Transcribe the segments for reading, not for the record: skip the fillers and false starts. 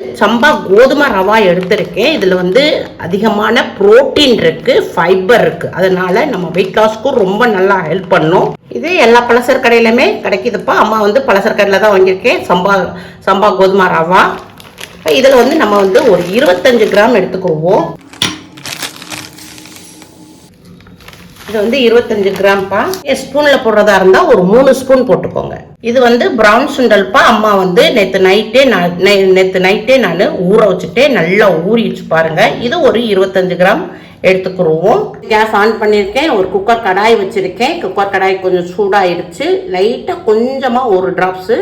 சம்பா கோதுமை ரவா எடுத்திருக்கேன். இதில் வந்து அதிகமான புரோட்டீன் இருக்குது, ஃபைபர் இருக்குது. அதனால் நம்ம வெயிட் லாஸ்க்கும் ரொம்ப நல்லா ஹெல்ப் பண்ணும். இது எல்லா பலசர கடையிலுமே கிடைக்குதுப்பா. அம்மா வந்து பலசர கடையில் தான் வாங்கியிருக்கேன் சம்பா கோதுமை ரவா. இதில் வந்து நம்ம வந்து ஒரு 25 கிராம் எடுத்துக்குவோம். இது வந்து 25 கிராம்ப்பா. ஸ்பூனில் போடுறதா இருந்தால் ஒரு 3 ஸ்பூன் போட்டுக்கோங்க. இது வந்து ப்ரௌன் சுண்டல்ப்பா. அம்மா வந்து நேற்று நைட்டே நான் ஊற வச்சுட்டே நல்லா ஊறிச்சு பாருங்க. இது ஒரு 25 கிராம் எடுத்துக்கிடுவோம். கேஸ் ஆன் பண்ணியிருக்கேன். ஒரு குக்கர் கடாய் வச்சுருக்கேன். குக்கர் கடாய் கொஞ்சம் சூடாகிடுச்சு. லைட்டாக கொஞ்சமாக ஒரு ட்ராப்ஸு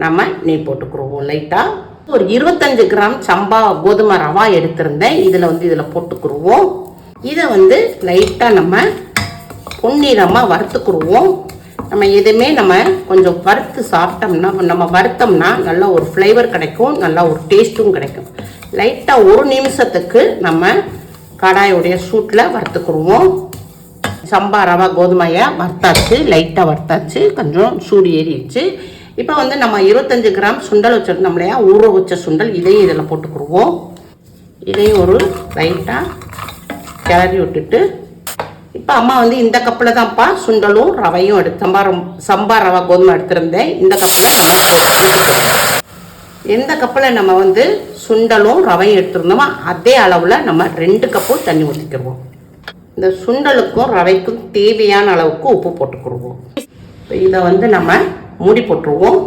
நம்ம நெய் போட்டுக்கிடுவோம். லைட்டாக ஒரு 25 கிராம் சம்பா கோதுமை ரவா எடுத்திருந்தேன். இதில் போட்டுக்கிடுவோம். இதை வந்து லைட்டாக நம்ம பொன்னிறமாக வறுத்துக்குருவோம். நம்ம எதுவுமே நம்ம கொஞ்சம் வறுத்து சாப்பிட்டோம்னா, நம்ம வறுத்தோம்னா நல்ல ஒரு ஃப்ளேவர் கிடைக்கும், நல்லா ஒரு டேஸ்ட்டும் கிடைக்கும். லைட்டாக ஒரு நிமிஷத்துக்கு நம்ம கடாயோடைய சூட்டில் வறுத்துக்குருவோம். சம்பா ரவா கோதுமையை வறுத்தாச்சு, லைட்டாக வறுத்தாச்சு, கொஞ்சம் சூடு ஏறிடுச்சு. இப்போ வந்து நம்ம 25 கிராம் சுண்டல் வச்சுருந்தோம் இல்லையா, ஊற வச்ச சுண்டல், இதையும் இதில் போட்டுக்குருவோம். இதையும் ஒரு லைட்டாக கிளறி விட்டுட்டு, இப்போ அம்மா வந்து இந்த கப்பில் தான்ப்பா சுண்டலும் ரவையும் சம்பா ரவா கோதுமை எடுத்திருந்தேன். இந்த கப்பில் நம்ம எந்த கப்பில் நம்ம வந்து சுண்டலும் ரவையும் எடுத்துருந்தோமோ அதே அளவில் நம்ம 2 கப்பு தண்ணி ஊற்றிக்கிடுவோம். இந்த சுண்டலுக்கும் ரவைக்கும் தேவையான அளவுக்கு உப்பு போட்டுக்கிடுவோம். இதை வந்து நம்ம மூடி போட்டுருவோம்.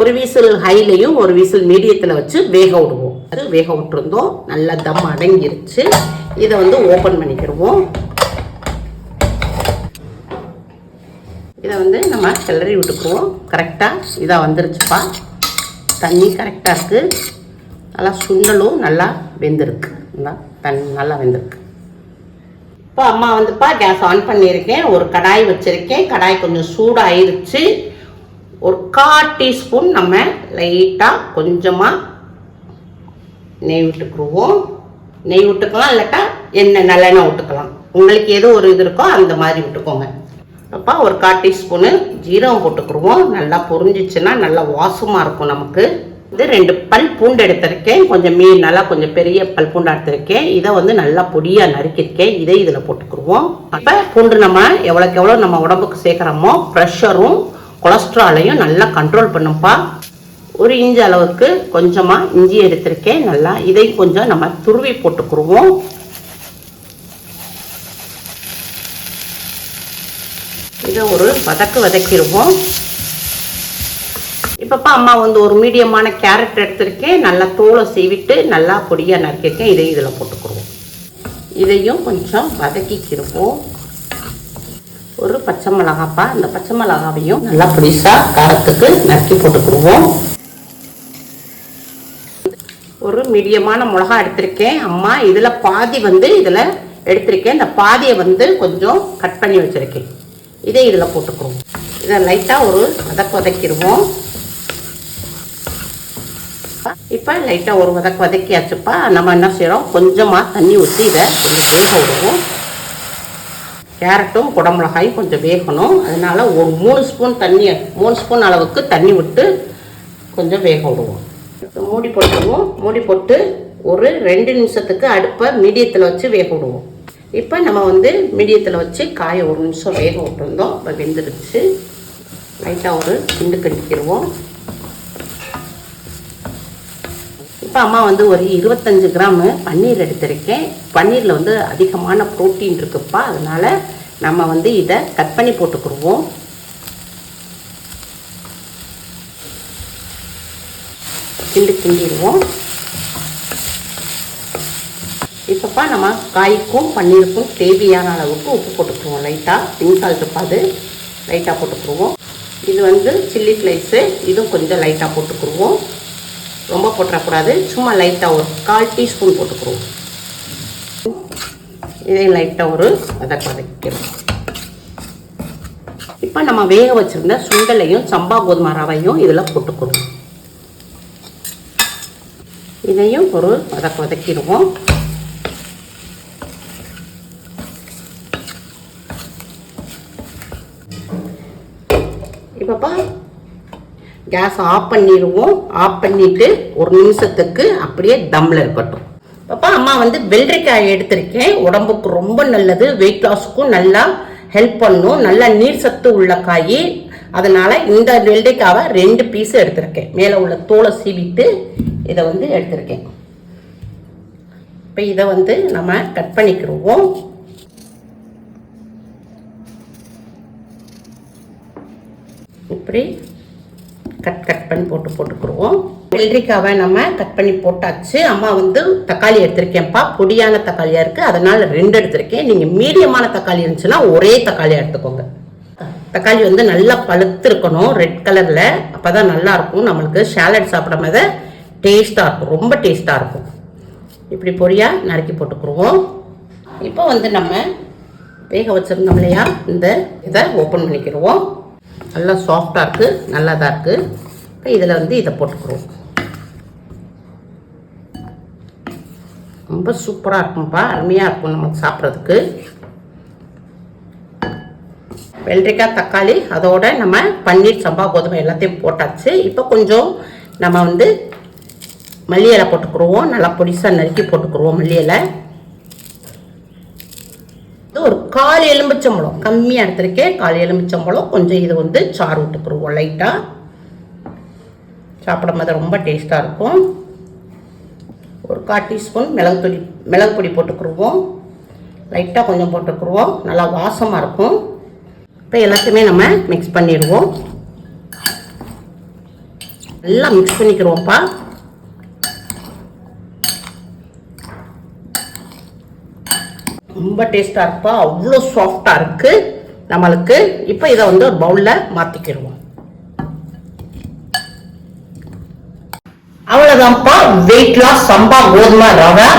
ஒரு வீசில் ஹைலையும் ஒரு வீசில் மீடியத்தில் வச்சு வேக விடுவோம். அது வேக விட்டுருந்தோம், நல்லா தம் அடங்கிருச்சு. இதை வந்து ஓப்பன் பண்ணிக்கிடுவோம். இதை வந்து நம்ம கிளறி விட்டுக்குவோம். கரெக்டாக இதாக வந்துருச்சுப்பா. தண்ணி கரெக்டாக இருக்குது. நல்லா சுண்டலும் நல்லா வெந்திருக்கு. நல்லா வெந்திருக்கு. இப்போ அம்மா வந்துப்பா கேஸ் ஆன் பண்ணியிருக்கேன். ஒரு கடாய் வச்சுருக்கேன். கடாய் கொஞ்சம் சூடாகிருச்சு. ஒரு 1/4 டீஸ்பூன் நம்ம லைட்டாக கொஞ்சமாக நெய் விட்டுக்குருவோம். நெய் விட்டுக்கலாம், இல்லாட்டா நல்லெண்ணெய் விட்டுக்கலாம். உங்களுக்கு எது ஒரு இது இருக்கோ அந்த மாதிரி விட்டுக்கோங்க. அப்போ ஒரு 1/4 டீஸ்பூனு ஜீரகம் போட்டுக்குருவோம். நல்லா பொரிஞ்சிச்சுன்னா நல்லா வாசமாக இருக்கும் நமக்கு. இது 2 பல் பூண்டு எடுத்திருக்கேன். நல்லா கொஞ்சம் பெரிய பல் பூண்டு எடுத்திருக்கேன். இதை வந்து நல்லா பொடியாக நறுக்கியிருக்கேன். இதை இதில் போட்டுக்குருவோம். அப்போ பூண்டு நம்ம எவ்வளோக்கு எவ்வளோ நம்ம உடம்புக்கு சேர்க்குறோமோ ப்ரெஷரும் கொலஸ்ட்ராலையும் நல்லா கண்ட்ரோல் பண்ணும்பா. 1 இன்ச்சு அளவுக்கு கொஞ்சமாக இஞ்சி எடுத்திருக்கேன். நல்லா இதை கொஞ்சம் நம்ம துருவி போட்டுக்குருவோம். இதை ஒரு வதக்கிடுவோம். இப்பப்பா அம்மா வந்து ஒரு மீடியமான கேரட் எடுத்திருக்கேன். நல்லா தோலை சீவிட்டு நல்லா பொடியாக நறுக்கிருக்கேன். இதையும் இதில் போட்டுக்குருவோம். இதையும் கொஞ்சம் வதக்கிக்கிடுவோம். ஒரு பச்சை மிளகாப்பா, இந்த பச்சை மிளகாவையும் நல்லா பொடிசாக காரத்துக்கு நறுக்கி போட்டுக்குருவோம். ஒரு மீடியமான மிளகா எடுத்திருக்கேன் அம்மா. இதில் பாதி வந்து இதில் எடுத்திருக்கேன். இந்த பாதியை வந்து கொஞ்சம் கட் பண்ணி வச்சுருக்கேன். இதை இதில் போட்டுக்குருவோம். இதை லைட்டாக ஒரு வதக்கிடுவோம். இப்போ லைட்டாக ஒரு வதக்கியாச்சுப்பா. நம்ம என்ன செய்கிறோம், கொஞ்சமாக தண்ணி ஊற்றி இதை கொஞ்சம் வேக விடுவோம். கேரட்டும் குடமிளகாயும் கொஞ்சம் வேகணும். அதனால் ஒரு 3 ஸ்பூன் அளவுக்கு தண்ணி விட்டு கொஞ்சம் வேக விடுவோம். மூடி போட்டுருவோம். மூடி போட்டு ஒரு 2 நிமிஷத்துக்கு அடுப்பை மீடியத்தில் வச்சு வேக விடுவோம். இப்போ நம்ம வந்து மீடியத்தில் வச்சு காய 1 நிமிஷம் வேக விட்டுருந்தோம். இப்போ வெந்துருச்சு. லைட்டாக ஒரு கிண்டு கிண்டிக்கிடுவோம். இப்போ அம்மா வந்து ஒரு 25 கிராம் பன்னீர் எடுத்திருக்கேன். பன்னீரில் வந்து அதிகமான ப்ரோட்டீன் இருக்குப்பா. அதனால் நம்ம வந்து இதை கட் பண்ணி போட்டுக்கிடுவோம். கிண்டிடுவோம். இப்போப்பா நம்ம காய்க்கும் பன்னீருக்கும் தேவையான அளவுக்கு உப்பு போட்டுக்குருவோம். லைட்டாக பிங்க் சால்ட்டுப்பா, அது லைட்டாக போட்டுக்குருவோம். இது வந்து சில்லி ஃப்ளைஸு, இதுவும் கொஞ்சம் லைட்டாக போட்டுக்குருவோம். ரொம்ப போட்டுறக்கூடாது, சும்மா லைட்டாக ஒரு 1/4 டீஸ்பூன் போட்டுக்குருவோம். இதை லைட்டாக ஒரு வதக்கிடுவோம். இப்போ நம்ம வேக வச்சுருந்த சுண்டலையும் சம்பா கோதுமை ரவையும் இதில் போட்டுக்குருவோம். இதையும் ஒரு வதக்கிடுவோம். இப்போப்பா கேஸ் ஆஃப் பண்ணிடுவோம். ஆஃப் பண்ணிட்டு ஒரு நிமிஷத்துக்கு அப்படியே தம்ல இருக்கட்டும். அப்போ அம்மா வந்து வெள்ளரிக்காய் எடுத்திருக்கேன். உடம்புக்கு ரொம்ப நல்லது, வெயிட் லாஸ்க்கும் நல்லா ஹெல்ப் பண்ணும், நல்லா நீர் சத்து உள்ள காய். அதனால இந்த வெள்ளரிக்காவை 2 பீஸ் எடுத்திருக்கேன். மேலே உள்ள தோலை சீவிட்டு இதை வந்து எடுத்திருக்கேன். இப்போ இதை வந்து நம்ம கட் பண்ணிக்கிடுவோம். இப்படி கட் பண்ணி போட்டுக்கிடுவோம். வெள்ளரிக்காவை நம்ம கட் பண்ணி போட்டாச்சு. அம்மா வந்து தக்காளி எடுத்திருக்கேன்ப்பா, பொடியான தக்காளியாக இருக்குது, அதனால் 2 எடுத்திருக்கேன். நீங்கள் மீடியமான தக்காளி இருந்துச்சுன்னா ஒரே தக்காளியாக எடுத்துக்கோங்க. தக்காளி வந்து நல்லா பழுத்து இருக்கணும், ரெட் கலரில். அப்போ தான் நல்லாயிருக்கும், நம்மளுக்கு சாலட் சாப்பிடும் போது டேஸ்ட்டாக இருக்கும், ரொம்ப டேஸ்ட்டாக இருக்கும். இப்படி பொடியாக நறுக்கி போட்டுக்கிடுவோம். இப்போ வந்து நம்ம வேக வச்சுருந்தோம் இல்லையா, இந்த இதை ஓப்பன் பண்ணிக்கிடுவோம். நல்லா சாஃப்டாக இருக்குது, நல்லா தான் இருக்குது. இப்போ இதில் வந்து இதை போட்டுக்கிறோம். ரொம்ப சூப்பராக இருக்கும்ப்பா, அருமையாக இருக்கும் நமக்கு சாப்பிட்றதுக்கு. வெள்ளரிக்காய், தக்காளி, அதோட நம்ம பன்னீர், சம்பா கோதுமை எல்லாத்தையும் போட்டாச்சு. இப்போ கொஞ்சம் நம்ம வந்து மல்லி இலை போட்டுக்கிடுவோம். நல்லா பொடிசாக நறுக்கி போட்டுக்கிடுவோம் மல்லி இலை. ஒரு 1/4 எலுமிச்சம்பழம், கம்மியாக எடுத்திருக்கேன், 1/4 எலுமிச்சம்பழம். கொஞ்சம் இது வந்து சாறு விட்டுக்குருவோம் லைட்டாக. சாப்பிடும் போது ரொம்ப டேஸ்ட்டாக இருக்கும். ஒரு 1/4 டீஸ்பூன் மிளகு பொடி போட்டுக்குருவோம். லைட்டாக கொஞ்சம் போட்டுக்குருவோம், நல்லா வாசமாக இருக்கும். இப்போ எல்லாத்தையுமே நம்ம மிக்ஸ் பண்ணிடுவோம். நல்லா மிக்ஸ் பண்ணிக்கிறோம்ப்பா. ரொம்ப டேஸ்ட்டாக இருப்பா, அவ்வளோ சாஃப்டாக இருக்குது நம்மளுக்கு. இப்போ இதை வந்து ஒரு பவுலில் மாற்றிக்கிடுவோம். அவ்வளோதான்ப்பா, வெயிட் லாஸ் சம்பா கோதுமை ரவை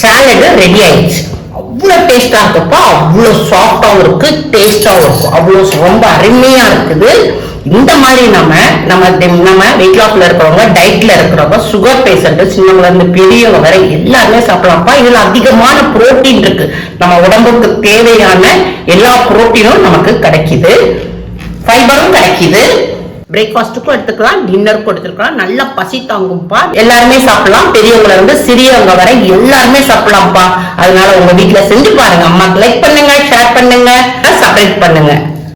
சாலடு ரெடி ஆயிடுச்சு. அவ்வளோ டேஸ்டாக இருக்குப்பா, அவ்வளோ சாஃப்டாகவும் இருக்கு, டேஸ்டாகவும் இருக்கும், அவ்வளோ ரொம்ப அருமையாக இருக்குது. இந்த மாதிரி நம்ம வெயிட் லாஸ்ல இருக்கிறவங்க, டயட்ல இருக்கிறவங்க, சுகர் பேஷண்ட், சின்னவங்க இருந்து பெரியவங்க வரை எல்லாருமே சாப்பிடலாம்ப்பா. இதுல அதிகமான புரோட்டீன் இருக்கு, நம்ம உடம்புக்கு தேவையான எல்லா புரோட்டீனும் நமக்கு கிடைக்குது, ஃபைபரும் கிடைக்குது. பிரேக்ஃபாஸ்ட்டுக்கும் எடுத்துக்கலாம், டின்னருக்கும் எடுத்துக்கலாம். நல்லா பசி தாங்கும்பா, எல்லாருமே சாப்பிடலாம், பெரியவங்களை இருந்து சிறியவங்க வரை எல்லாருமே சாப்பிடலாம்ப்பா. அதனால உங்க வீட்டுல செஞ்சு பாருங்க. அம்மாக்கு லைக் பண்ணுங்க, ஷேர் பண்ணுங்க, சப்ஸ்கிரைப் பண்ணுங்க.